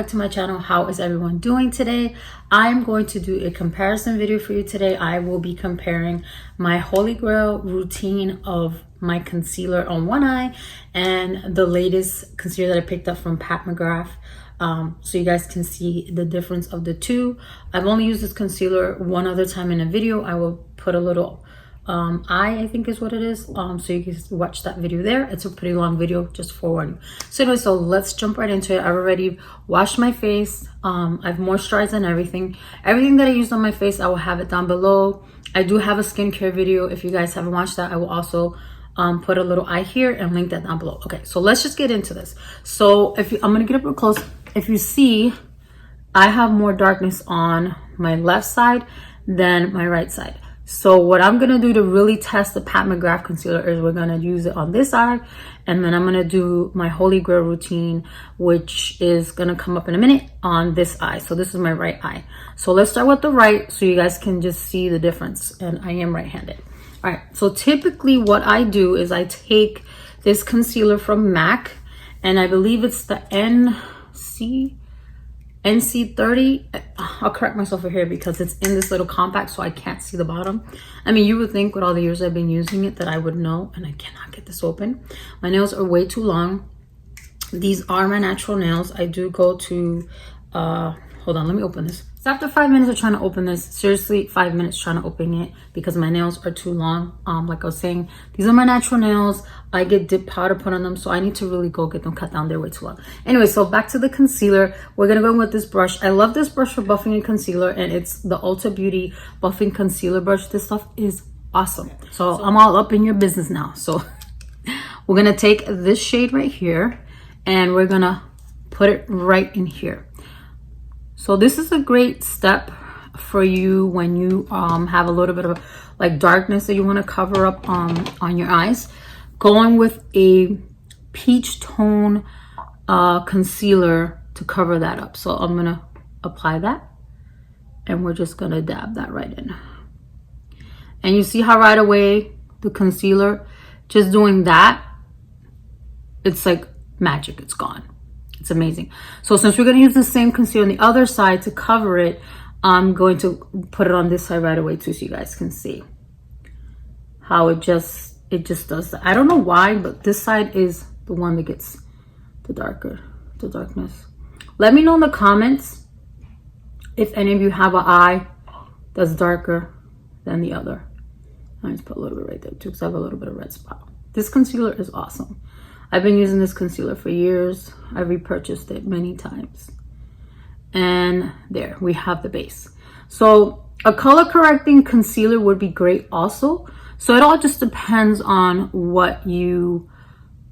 back to my channel. How is everyone doing today? I'm going to do a comparison video for you today. I will be comparing my Holy Grail routine of my concealer on one eye and the latest concealer that I picked up from Pat McGrath, so you guys can see the difference of the two. I've only used this concealer one other time in a video. I will put a little I think is what it is, so you can watch that video there. It's a pretty long video, just forewarning. So anyway, so let's jump right into it. I've already washed my face. I've moisturized and everything that I used on my face, I will have it down below. I do have a skincare video. If you guys haven't watched that, I will also put a little eye here and link that down below. Okay, so let's just get into this. So I'm gonna get up real close. If you see, I have more darkness on my left side than my right side. So what I'm gonna do to really test the Pat McGrath concealer is we're gonna use it on this eye, and then I'm gonna do my Holy Grail routine, which is gonna come up in a minute, on this eye. So this is my right eye. So let's start with the right so you guys can just see the difference, and I am right-handed. All right, so typically what I do is I take this concealer from MAC, and I believe it's the NC30. I'll correct myself here because it's in this little compact, so I can't see the bottom. I mean, you would think with all the years I've been using it that I would know, and I cannot get this open. My nails are way too long. These are my natural nails. I do go to hold on, let me open this. So after 5 minutes of trying to open this, seriously 5 minutes trying to open it because my nails are too long. Like I was saying, these are my natural nails. I get dip powder put on them, so I need to really go get them cut down. They're way too long. Anyway, so back to the concealer. We're gonna go in with this brush. I love this brush for buffing and concealer, and it's the Ulta Beauty buffing concealer brush. This stuff is awesome. So I'm all up in your business now. So we're gonna take this shade right here and we're gonna put it right in here. So this is a great step for you when you have a little bit of like darkness that you want to cover up on your eyes. Going with a peach tone concealer to cover that up. So I'm gonna apply that, and we're just gonna dab that right in. And you see how right away the concealer, just doing that, it's like magic, it's gone. It's amazing. So since we're going to use the same concealer on the other side to cover it, I'm going to put it on this side right away too, so you guys can see how it just does that. I don't know why, but this side is the one that gets the darkness. Let me know in the comments if any of you have an eye that's darker than the other. I just put a little bit right there too because I have a little bit of red spot. This concealer is awesome. I've been using this concealer for years. I've repurchased it many times. And there, we have the base. So a color correcting concealer would be great also. So it all just depends on what you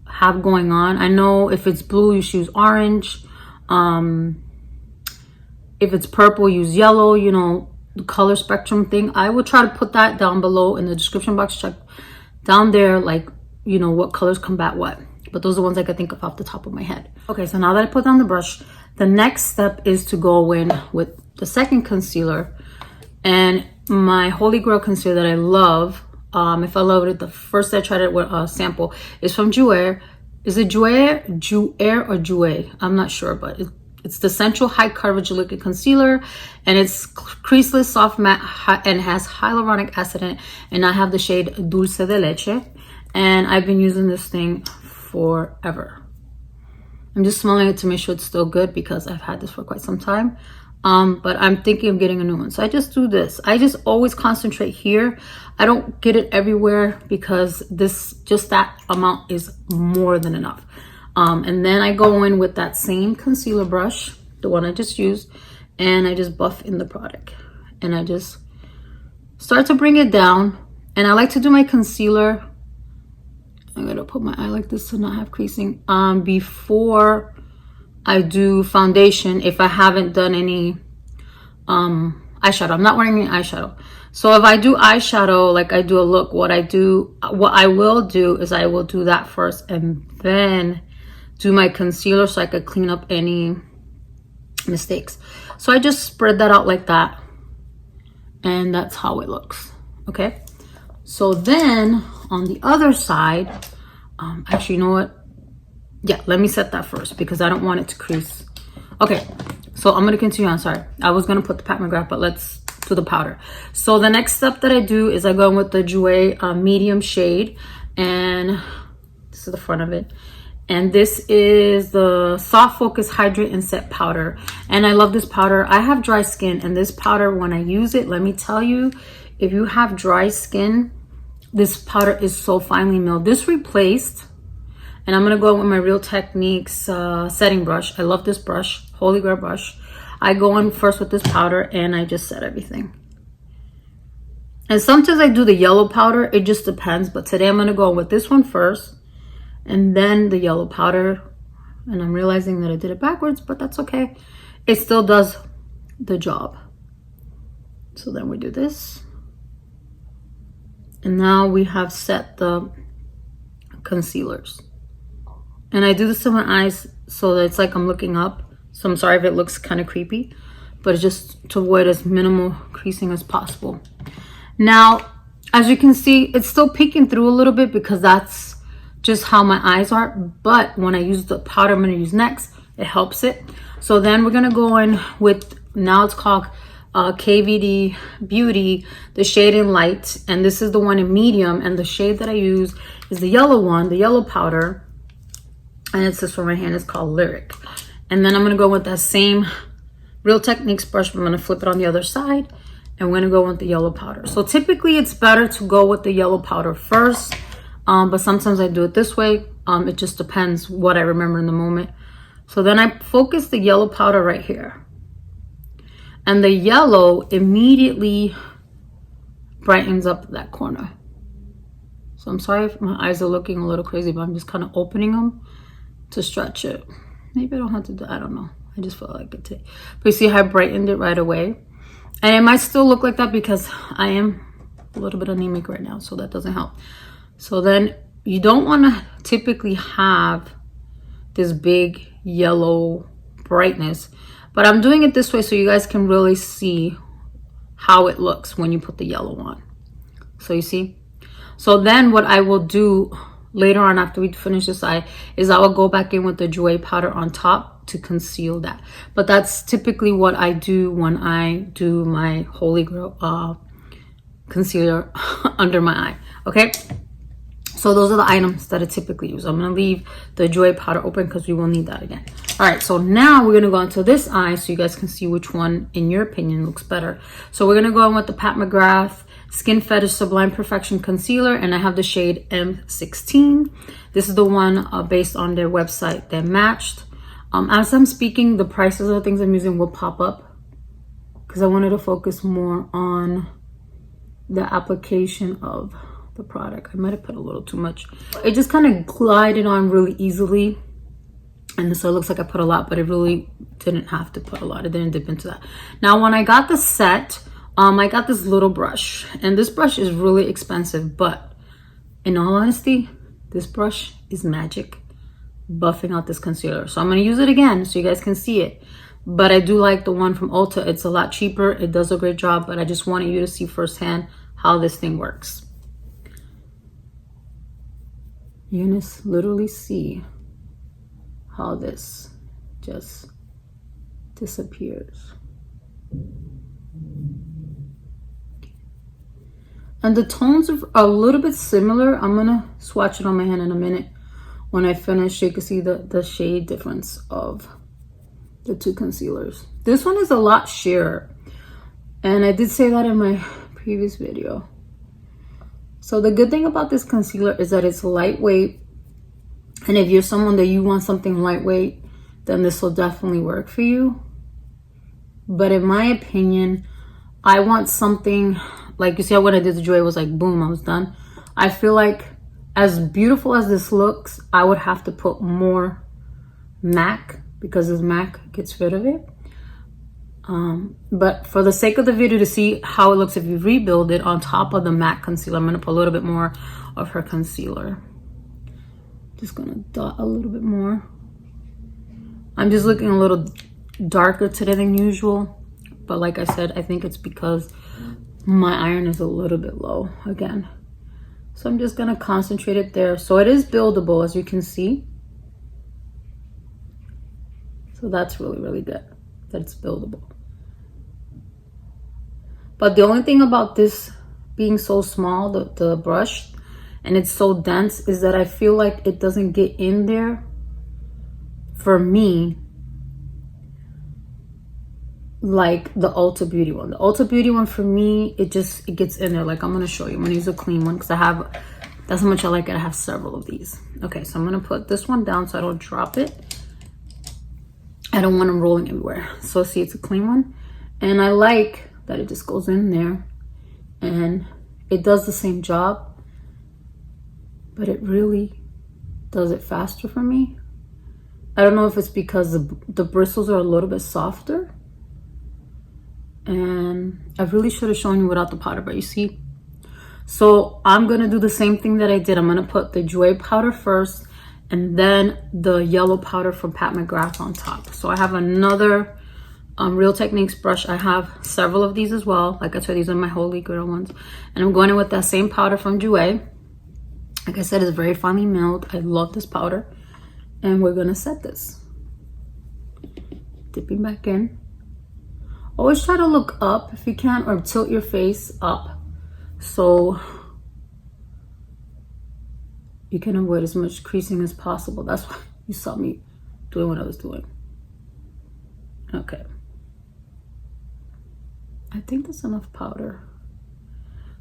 have going on. I know if it's blue, you should use orange. If it's purple, use yellow, you know, the color spectrum thing. I will try to put that down below in the description box. Check down there, like, you know, what colors combat what. But those are the ones I can think of off the top of my head. Okay, so now that I put down the brush, the next step is to go in with the second concealer. And my Holy Grail concealer that I love, if I loved it, the first I tried it with a sample, is from Jouer. Is it Jouer or Jouer? I'm not sure, but it's the Central High Coverage Liquid Concealer, and it's creaseless, soft matte, and has hyaluronic acid in it. And I have the shade Dulce de Leche, and I've been using this thing forever. I'm just smelling it to make sure it's still good because I've had this for quite some time. But I'm thinking of getting a new one. So I just do this. I just always concentrate here. I don't get it everywhere because just that amount is more than enough. And then I go in with that same concealer brush, the one I just used, and I just buff in the product. And I just start to bring it down. And I like to do my concealer, I'm gonna put my eye like this to not have creasing, before I do foundation. If I haven't done any eyeshadow, I'm not wearing any eyeshadow. So if I do eyeshadow, like I do a look, what I will do is I will do that first and then do my concealer so I could clean up any mistakes. So I just spread that out like that, and that's how it looks. Okay, so then on the other side, actually, you know what? Yeah, let me set that first because I don't want it to crease Okay, so I'm gonna continue on. Sorry, I was gonna put the Pat McGrath, but let's do the powder. So the next step that I do is I go in with the Jouer medium shade, and this is the front of it. And this is the Soft Focus Hydrate and Set Powder. And I love this powder. I have dry skin, and this powder, when I use it, let me tell you, if you have dry skin, this powder is so finely milled. This replaced, and I'm gonna go with my Real Techniques setting brush. I love this brush, Holy Grail brush. I go in first with this powder and I just set everything. And sometimes I do the yellow powder, it just depends. But today I'm gonna go with this one first and then the yellow powder. And I'm realizing that I did it backwards, but that's okay. It still does the job. So then we do this. And now we have set the concealers. And I do this to my eyes so that it's like I'm looking up. So I'm sorry if it looks kind of creepy, but it's just to avoid as minimal creasing as possible. Now, as you can see, it's still peeking through a little bit because that's just how my eyes are. But when I use the powder I'm going to use next, it helps it. So then we're going to go in with, now it's called KVD Beauty, the shade in light. And this is the one in medium. And the shade that I use is the yellow one, the yellow powder. And it's this one right here, it's called Lyric. And then I'm gonna go with that same Real Techniques brush, but I'm gonna flip it on the other side, and we're gonna go with the yellow powder. So typically it's better to go with the yellow powder first, but sometimes I do it this way. It just depends what I remember in the moment. So then I focus the yellow powder right here. And the yellow immediately brightens up that corner. So I'm sorry if my eyes are looking a little crazy, but I'm just kind of opening them to stretch it. Maybe I don't have to do, I don't know. I just felt like it today. But you see how I brightened it right away? And it might still look like that because I am a little bit anemic right now, so that doesn't help. So then you don't want to typically have this big yellow brightness, but I'm doing it this way so you guys can really see how it looks when you put the yellow on. So you see? So then what I will do later on after we finish this eye is I will go back in with the Jouer powder on top to conceal that. But that's typically what I do when I do my Holy Grail concealer under my eye. Okay, so those are the items that I typically use. I'm gonna leave the Jouer powder open because we will need that again. All right, so now we're gonna go into this eye so you guys can see which one in your opinion looks better. So we're gonna go in with the Pat McGrath Skin Fetish Sublime Perfection Concealer, and I have the shade M16. This is the one based on their website that matched. As I'm speaking, the prices of the things I'm using will pop up because I wanted to focus more on the application of the product. I might have put a little too much. It just kind of glided on really easily, and so it looks like I put a lot, but it really didn't have to put a lot. It didn't dip into that. Now, when I got the set, I got this little brush, and this brush is really expensive, but in all honesty, this brush is magic buffing out this concealer. So I'm going to use it again so you guys can see it. But I do like the one from Ulta. It's a lot cheaper. It does a great job, but I just wanted you to see firsthand how this thing works. You're going to literally see how this just disappears. And the tones are a little bit similar. I'm gonna swatch it on my hand in a minute. When I finish, you can see the shade difference of the two concealers. This one is a lot sheerer, and I did say that in my previous video. So the good thing about this concealer is that it's lightweight, and if you're someone that you want something lightweight, then this will definitely work for you. But in my opinion, I want something like, you see how when I did the Jouer, it was like boom, I was done. I feel like as beautiful as this looks, I would have to put more MAC because this MAC gets rid of it. But for the sake of the video, to see how it looks if you rebuild it on top of the MAC concealer, I'm gonna put a little bit more of her concealer. Just gonna dot a little bit more. I'm just looking a little darker today than usual, but like I said, I think it's because my iron is a little bit low again. So I'm just gonna concentrate it there. So it is buildable, as you can see. So that's really, really good that it's buildable. But the only thing about this being so small, the brush, and it's so dense, is that I feel like it doesn't get in there for me like the Ulta Beauty one. The Ulta Beauty one for me, it gets in there. Like, I'm gonna show you. I'm gonna use a clean one because that's how much I like it. I have several of these. Okay, so I'm gonna put this one down so I don't drop it. I don't want them rolling everywhere. So see, it's a clean one. And I like that it just goes in there and it does the same job, but it really does it faster for me. I don't know if it's because the bristles are a little bit softer. And I really should have shown you without the powder, but you see. So I'm going to do the same thing that I did. I'm going to put the Jouer powder first and then the yellow powder from Pat McGrath on top. So I have another Real Techniques brush. I have several of these as well. Like I said, these are my Holy Grail ones. And I'm going in with that same powder from Jouer. Like I said, it's very finely milled. I love this powder. And we're going to set this. Dipping back in. Always try to look up if you can, or tilt your face up so you can avoid as much creasing as possible. That's why you saw me doing what I was doing. Okay. I think that's enough powder.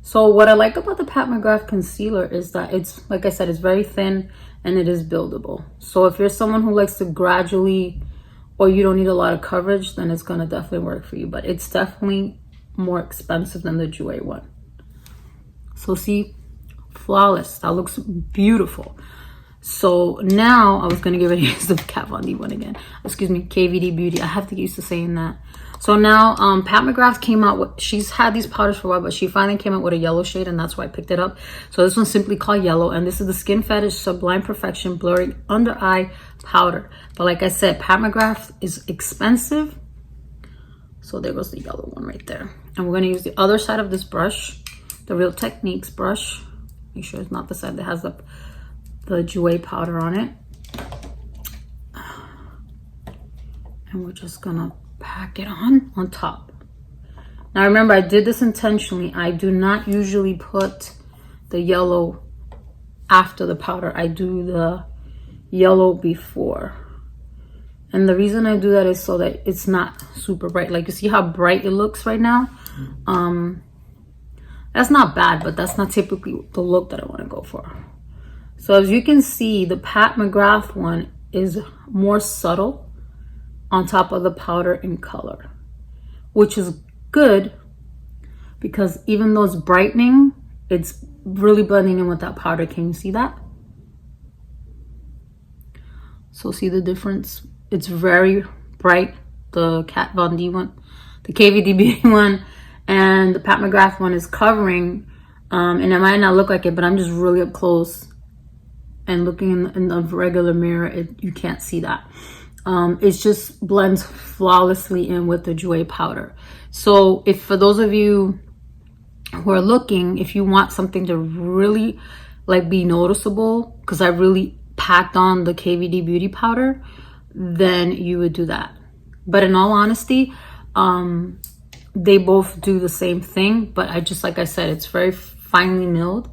So what I like about the Pat McGrath concealer is that it's, like I said, it's very thin and it is buildable. So if you're someone who likes to gradually, or you don't need a lot of coverage, then it's gonna definitely work for you. But it's definitely more expensive than the Jouer one. So see, flawless. That looks beautiful. So now I was gonna get ready to use the Kat Von D one again. Excuse me, KVD Beauty. I have to get used to saying that. So now Pat McGrath came out with, she's had these powders for a while, but she finally came out with a yellow shade, and that's why I picked it up. So this one's simply called Yellow, and this is the Skin Fetish Sublime Perfection Blurring Under Eye Powder. But like I said, Pat McGrath is expensive. So there goes the yellow one right there. And we're gonna use the other side of this brush, the Real Techniques brush. Make sure it's not the side that has the Jouer powder on it. And we're just gonna pack it on top. Now remember, I did this intentionally. I do not usually put the yellow after the powder. I do the yellow before. And the reason I do that is so that it's not super bright. Like, you see how bright it looks right now? That's not bad, but that's not typically the look that I want to go for. So as you can see, the Pat McGrath one is more subtle on top of the powder in color, which is good because even though it's brightening, it's really blending in with that powder. Can you see that? So see the difference? It's very bright, the Kat Von D one, the KVD Beauty one, and the Pat McGrath one is covering, and it might not look like it, but I'm just really up close and looking in the regular mirror, you can't see that. It just blends flawlessly in with the Jouer powder. So if for those of you who are looking, if you want something to really like be noticeable, because I really packed on the KVD Beauty powder, then you would do that. But in all honesty, they both do the same thing, but I just, like I said, it's very finely milled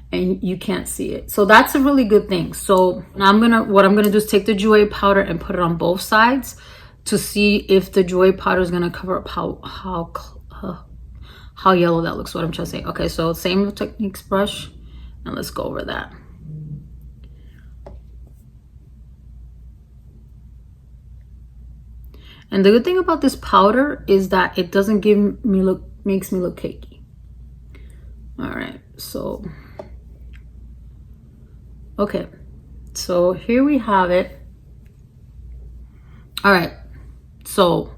and you can't see it. So that's a really good thing. So now what I'm gonna do is take the Jouer powder and put it on both sides to see if the Jouer powder is gonna cover up how yellow that looks. What I'm trying to say. Okay, so same Techniques brush, and let's go over that. And the good thing about this powder is that it doesn't makes me look cakey. All right, so okay, so here we have it. All right, so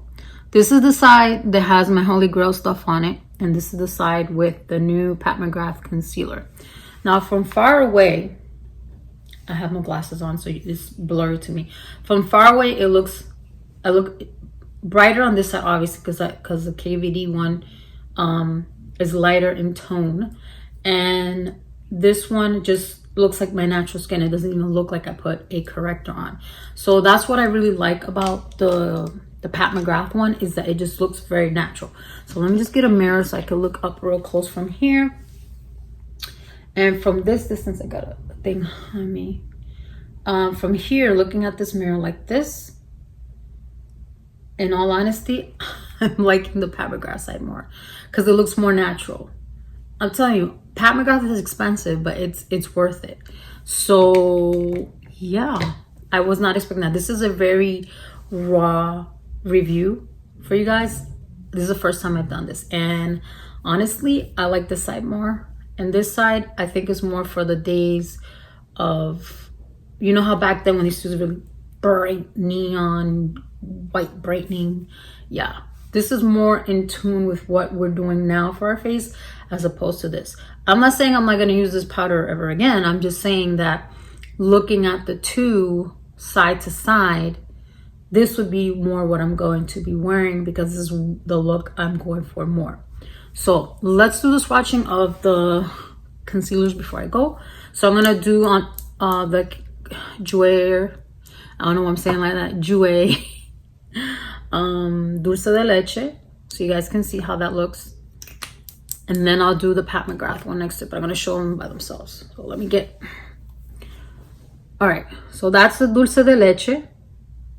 this is the side that has my Holy Grail stuff on it, and this is the side with the new Pat McGrath concealer. Now from far away, I have my glasses on, so it's blurry to me. From far away, I look brighter on this side, obviously, because the KVD one is lighter in tone, and this one just looks like my natural skin. It doesn't even look like I put a corrector on. So that's what I really like about the Pat McGrath one, is that it just looks very natural. So let me just get a mirror so I can look up real close from here. And from this distance, I got a thing on me. From here, looking at this mirror like this, in all honesty, I'm liking the Pat McGrath side more because it looks more natural. I'm telling you, Pat McGrath is expensive, but it's worth it. So yeah, I was not expecting that. This is a very raw review for you guys. This is the first time I've done this, and honestly, I like this side more. And this side, I think, is more for the days of, you know how back then when they used to use really bright neon white brightening. Yeah, this is more in tune with what we're doing now for our face as opposed to this. I'm not saying I'm not going to use this powder ever again. I'm just saying that looking at the two side to side, this would be more what I'm going to be wearing because this is the look I'm going for more. So let's do the swatching of the concealers before I go. So I'm going to do on the Jouer, I don't know what I'm saying like that, Jouer Dulce de Leche, so you guys can see how that looks. And then I'll do the Pat McGrath one next to it, but I'm going to show them by themselves. So let me get, all right, so that's the Dulce de Leche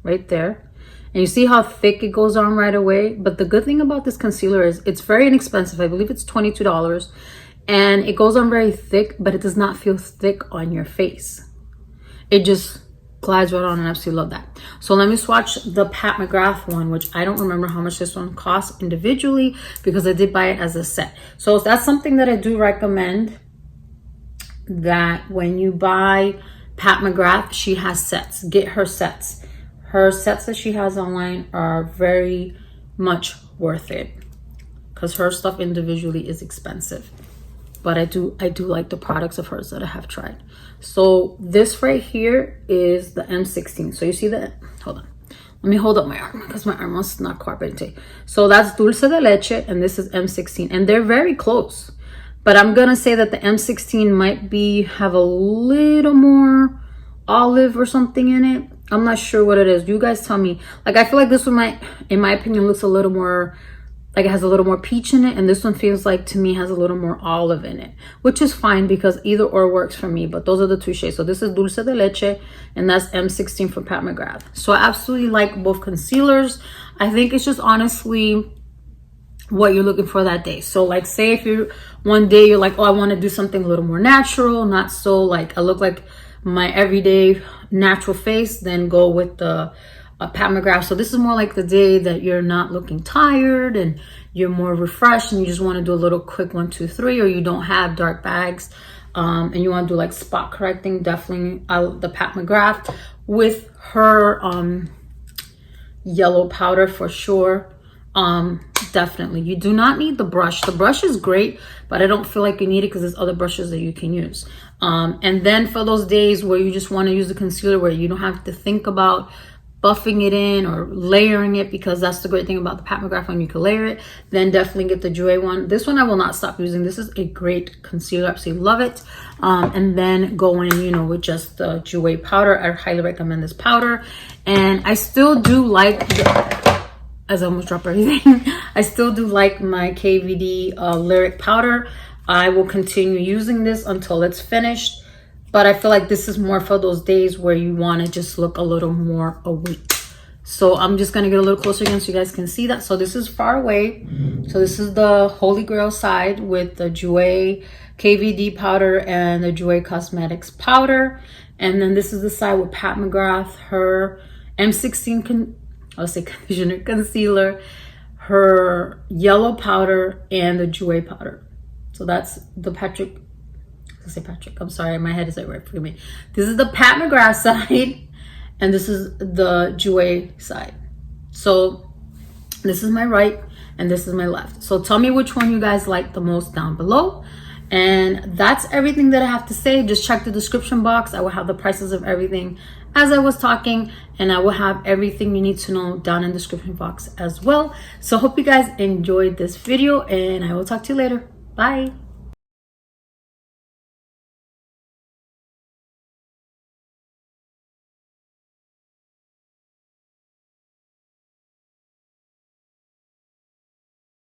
right there. And you see how thick it goes on right away. But the good thing about this concealer is it's very inexpensive. I believe it's $22. And it goes on very thick, but it does not feel thick on your face. It just glides right on, and I absolutely love that. So let me swatch the Pat McGrath one, which I don't remember how much this one costs individually because I did buy it as a set. So that's something that I do recommend, that when you buy Pat McGrath, she has sets. Get her sets. Her sets that she has online are very much worth it because her stuff individually is expensive. But I do like the products of hers that I have tried. So this right here is the M16. So you see that? Hold on. Let me hold up my arm because my arm was not cooperating. So that's Dulce de Leche and this is M16. And they're very close. But I'm going to say that the M16 might have a little more olive or something in it. I'm not sure what it is. You guys tell me. Like, I feel like this one in my opinion, looks a little more, like it has a little more peach in it. And this one feels like, to me, has a little more olive in it. Which is fine because either or works for me. But those are the two shades. So this is Dulce de Leche and that's M16 from Pat McGrath. So I absolutely like both concealers. I think it's just honestly what you're looking for that day. So like, say if you're one day you're like, oh, I want to do something a little more natural. Not so like I look like my everyday natural face, then go with the Pat McGrath. So this is more like the day that you're not looking tired and you're more refreshed and you just want to do a little quick 1, 2, 3, or you don't have dark bags and you want to do like spot correcting. Definitely the Pat McGrath with her yellow powder for sure. Definitely, you do not need the brush. The brush is great, but I don't feel like you need it because there's other brushes that you can use. And then for those days where you just want to use the concealer where you don't have to think about buffing it in or layering it, because that's the great thing about the Pat McGrath one, you can layer it, then definitely get the Jouer one. This one I will not stop using. This is a great concealer, absolutely love it. And then go in, you know, with just the Jouer powder. I highly recommend this powder. And I still do like as I almost dropped everything. I still do like my KVD Lyric powder. I will continue using this until it's finished. But I feel like this is more for those days where you want to just look a little more awake. So I'm just going to get a little closer again so you guys can see that. So this is far away. So this is the Holy Grail side with the Jouer KVD powder and the Jouer Cosmetics powder. And then this is the side with Pat McGrath, her M16 conditioner, concealer, her yellow powder, and the Jouer powder. So that's the I'm sorry, my head is like right for me. This is the Pat McGrath side, and this is the Jouer side. So this is my right, and this is my left. So tell me which one you guys like the most down below. And that's everything that I have to say. Just check the description box. I will have the prices of everything as I was talking, and I will have everything you need to know down in the description box as well. So hope you guys enjoyed this video, and I will talk to you later. Bye.